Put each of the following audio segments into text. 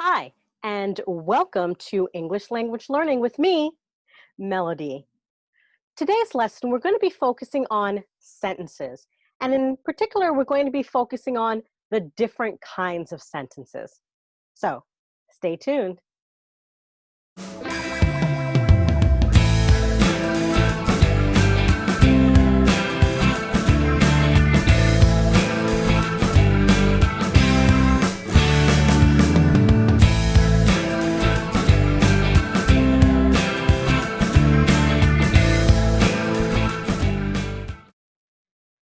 Hi, and welcome to English Language Learning with me, Melody. Today's lesson, we're going to be focusing on sentences. And in particular, we're going to be focusing on the different kinds of sentences. So, stay tuned.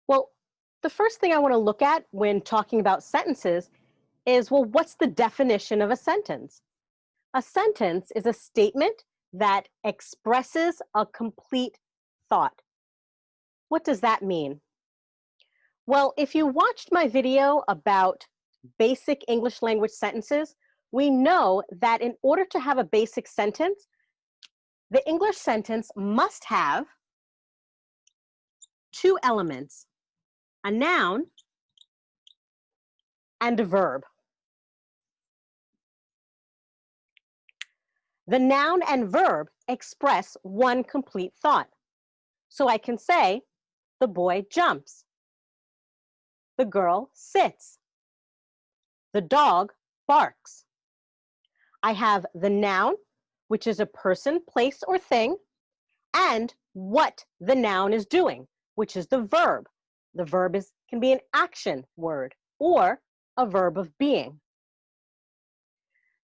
Well, the first thing I want to look at when talking about sentences is, well, what's the definition of a sentence? A sentence is a statement that expresses a complete thought. What does that mean? Well, if you watched my video about basic English language sentences, we know that in order to have a basic sentence, the English sentence must have two elements, a noun and a verb. The noun and verb express one complete thought. So I can say, the boy jumps. The girl sits. The dog barks. I have the noun, which is a person, place, or thing, and what the noun is doing, which is the verb. The verb can be an action word or a verb of being.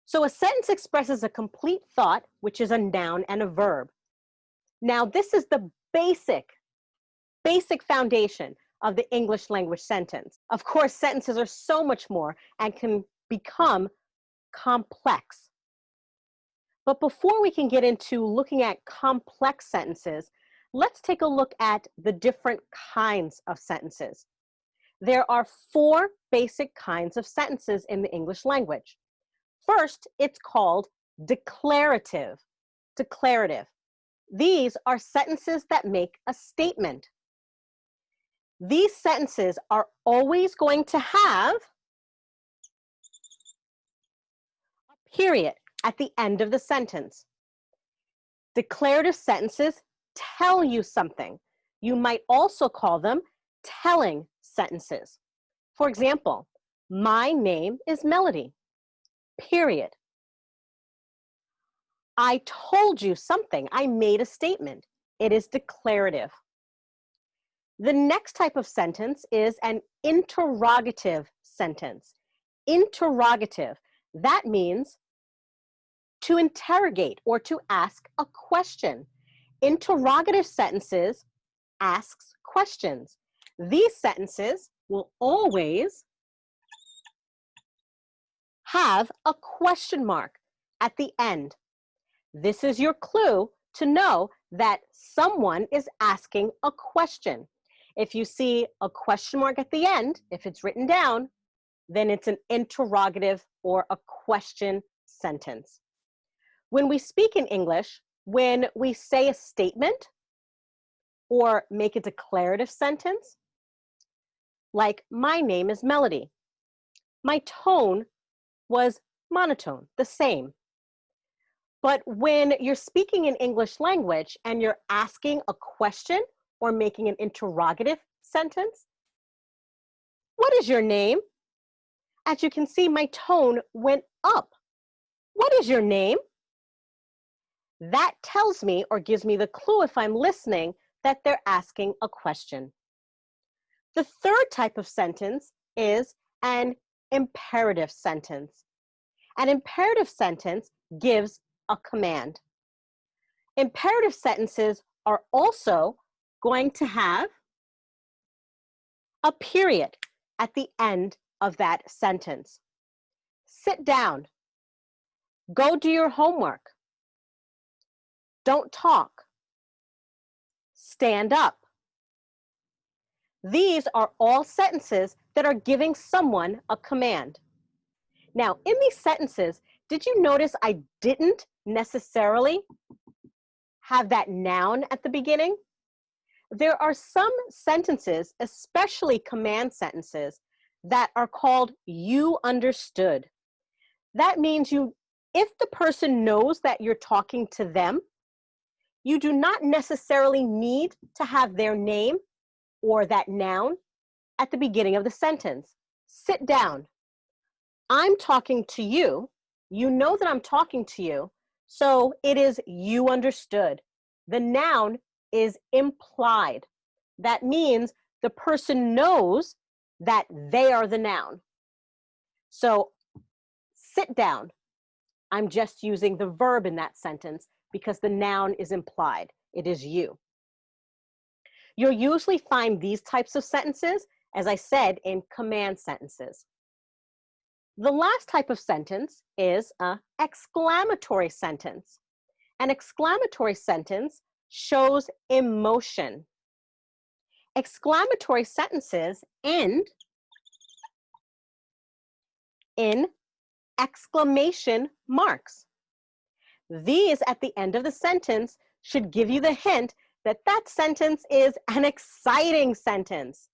So a sentence expresses a complete thought, which is a noun and a verb. Now, this is the basic foundation of the English language sentence. Of course, sentences are so much more and can become complex. But before we can get into looking at complex sentences, let's take a look at the different kinds of sentences. There are four basic kinds of sentences in the English language. First, it's called declarative. Declarative. These are sentences that make a statement. These sentences are always going to have a period at the end of the sentence. Declarative sentences tell you something. You might also call them telling sentences. For example, my name is Melody. Period. I told you something. I made a statement. It is declarative. The next type of sentence is an interrogative sentence. Interrogative. That means to interrogate or to ask a question. Interrogative sentences asks questions. These sentences will always have a question mark at the end. This is your clue to know that someone is asking a question. If you see a question mark at the end, if it's written down, then it's an interrogative or a question sentence. When we speak in English, when we say a statement or make a declarative sentence, like my name is Melody, my tone was monotone, the same. But when you're speaking in English language and you're asking a question or making an interrogative sentence, what is your name? As you can see, my tone went up. What is your name? That tells me or gives me the clue if I'm listening that they're asking a question. The third type of sentence is an imperative sentence. An imperative sentence gives a command. Imperative sentences are also going to have a period at the end of that sentence. Sit down. Go do your homework. Don't talk. Stand up. These are all sentences that are giving someone a command. Now, in these sentences, did you notice I didn't necessarily have that noun at the beginning? There are some sentences, especially command sentences, that are called you understood. That means if the person knows that you're talking to them, you do not necessarily need to have their name or that noun at the beginning of the sentence. Sit down. I'm talking to you. You know that I'm talking to you. So it is you understood. The noun is implied. That means the person knows that they are the noun. So sit down. I'm just using the verb in that sentence because the noun is implied. It is you. You'll usually find these types of sentences, as I said, in command sentences. The last type of sentence is an exclamatory sentence. An exclamatory sentence shows emotion. Exclamatory sentences end in exclamation marks. These at the end of the sentence should give you the hint that that sentence is an exciting sentence.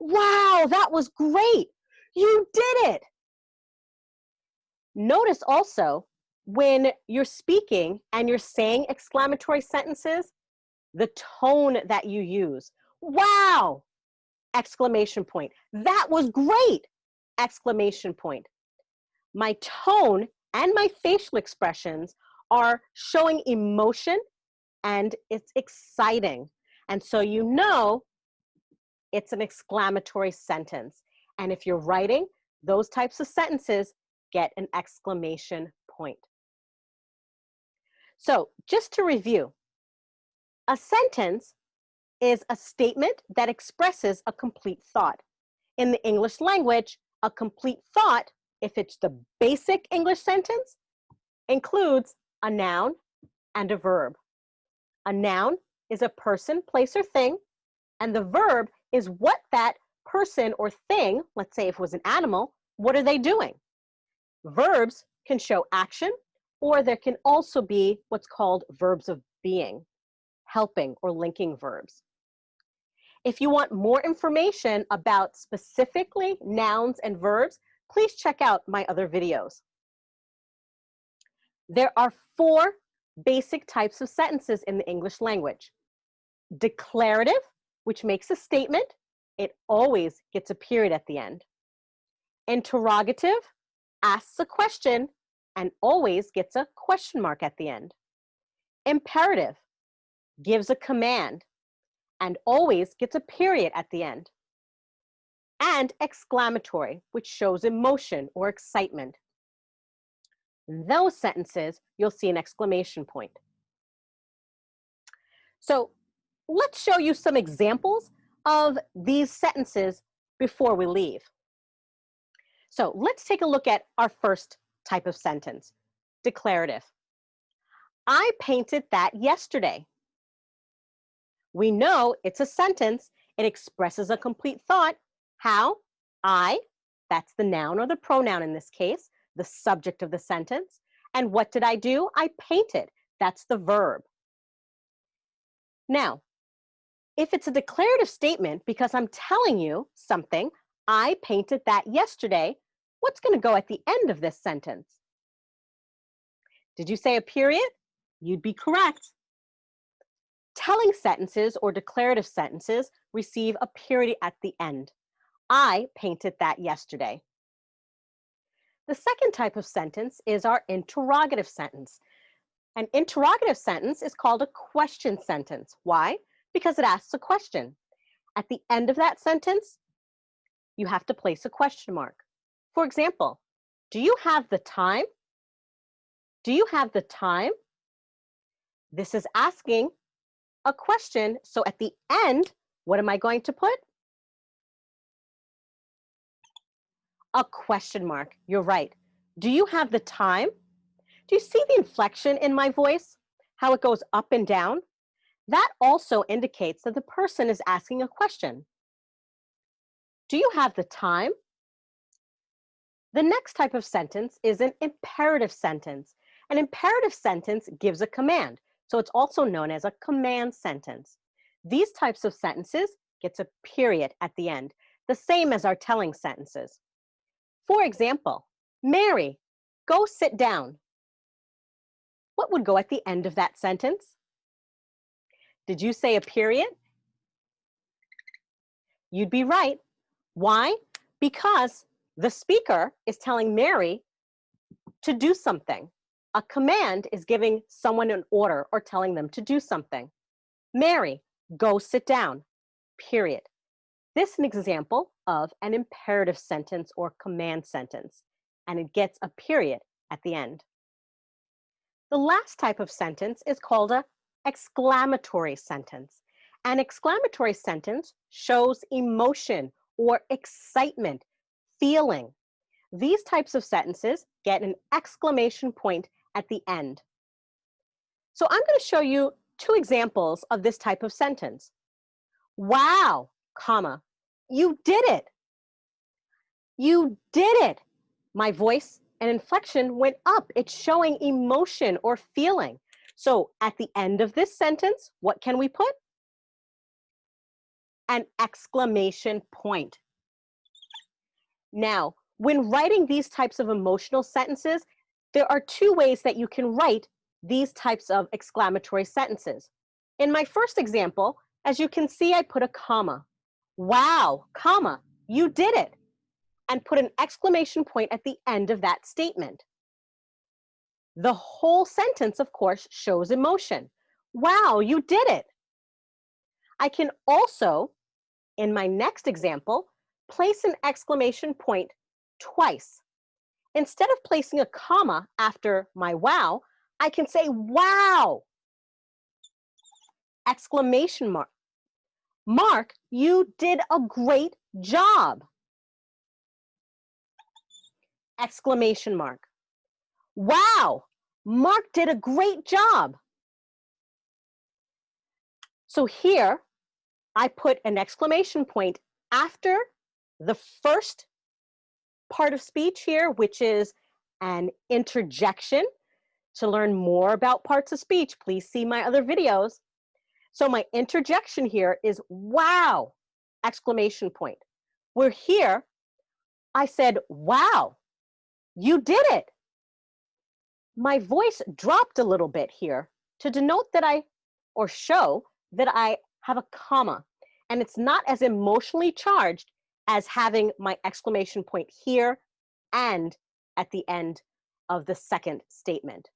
Wow, that was great. You did it. Notice also when you're speaking and you're saying exclamatory sentences, the tone that you use. Wow! Exclamation point. That was great! Exclamation point. My tone and my facial expressions are showing emotion and it's exciting. And so you know it's an exclamatory sentence. And if you're writing, those types of sentences get an exclamation point. So just to review, a sentence is a statement that expresses a complete thought. In the English language, a complete thought, if it's the basic English sentence, includes a noun and a verb. A noun is a person, place, or thing, and the verb is what that person or thing, let's say if it was an animal, what are they doing? Verbs can show action, or there can also be what's called verbs of being, helping or linking verbs. If you want more information about specifically nouns and verbs, please check out my other videos. There are 4 basic types of sentences in the English language. Declarative, which makes a statement. It always gets a period at the end. Interrogative, asks a question and always gets a question mark at the end. Imperative, gives a command and always gets a period at the end. And exclamatory, which shows emotion or excitement. In those sentences, you'll see an exclamation point. So let's show you some examples of these sentences before we leave. So let's take a look at our first type of sentence, declarative. I painted that yesterday. We know it's a sentence. It expresses a complete thought. How? I, that's the noun or the pronoun in this case, the subject of the sentence. And what did I do? I painted. That's the verb. Now, if it's a declarative statement, because I'm telling you something, I painted that yesterday, what's going to go at the end of this sentence? Did you say a period? You'd be correct. Telling sentences or declarative sentences receive a period at the end. I painted that yesterday. The second type of sentence is our interrogative sentence. An interrogative sentence is called a question sentence. Why? Because it asks a question. At the end of that sentence, you have to place a question mark. For example, do you have the time? Do you have the time? This is asking a question. So at the end, what am I going to put? A question mark. You're right. Do you have the time? Do you see the inflection in my voice? How it goes up and down? That also indicates that the person is asking a question. Do you have the time? The next type of sentence is an imperative sentence. An imperative sentence gives a command, so it's also known as a command sentence. These types of sentences gets a period at the end, the same as our telling sentences. For example, Mary, Go sit down. What would go at the end of that sentence? Did you say a period? You'd be right. Why? Because the speaker is telling Mary to do something. A command is giving someone an order or telling them to do something. Mary, go sit down, period. This is an example of an imperative sentence or command sentence, and it gets a period at the end. The last type of sentence is called an exclamatory sentence. An exclamatory sentence shows emotion or excitement, feeling. These types of sentences get an exclamation point at the end. So I'm going to show you two examples of this type of sentence. Wow, comma, you did it. You did it. My voice and inflection went up. It's showing emotion or feeling. So at the end of this sentence, what can we put? An exclamation point. Now, when writing these types of emotional sentences, there are two ways that you can write these types of exclamatory sentences. In my first example, as you can see, I put a comma. Wow, comma, you did it. And put an exclamation point at the end of that statement. The whole sentence, of course, shows emotion. Wow, you did it. I can also, in my next example, place an exclamation point twice. Instead of placing a comma after my wow, I can say wow! Exclamation mark. Mark, you did a great job! Exclamation mark. Wow! Mark did a great job! So here, I put an exclamation point after the first part of speech here, which is an interjection. To learn more about parts of speech, please see my other videos. So my interjection here is wow, exclamation point. Where here, I said, wow, you did it. My voice dropped a little bit here to denote that or show that I have a comma. And it's not as emotionally charged as having my exclamation point here and at the end of the second statement.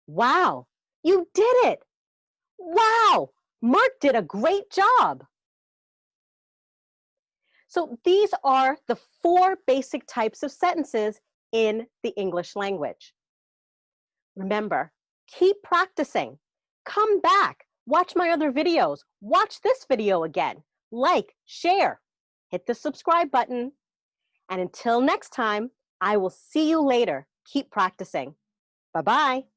Wow, you did it. Wow, Mark did a great job. So these are the 4 basic types of sentences in the English language. Remember, keep practicing. Come back, watch my other videos, watch this video again, like, share, hit the subscribe button. And until next time, I will see you later. Keep practicing. Bye-bye.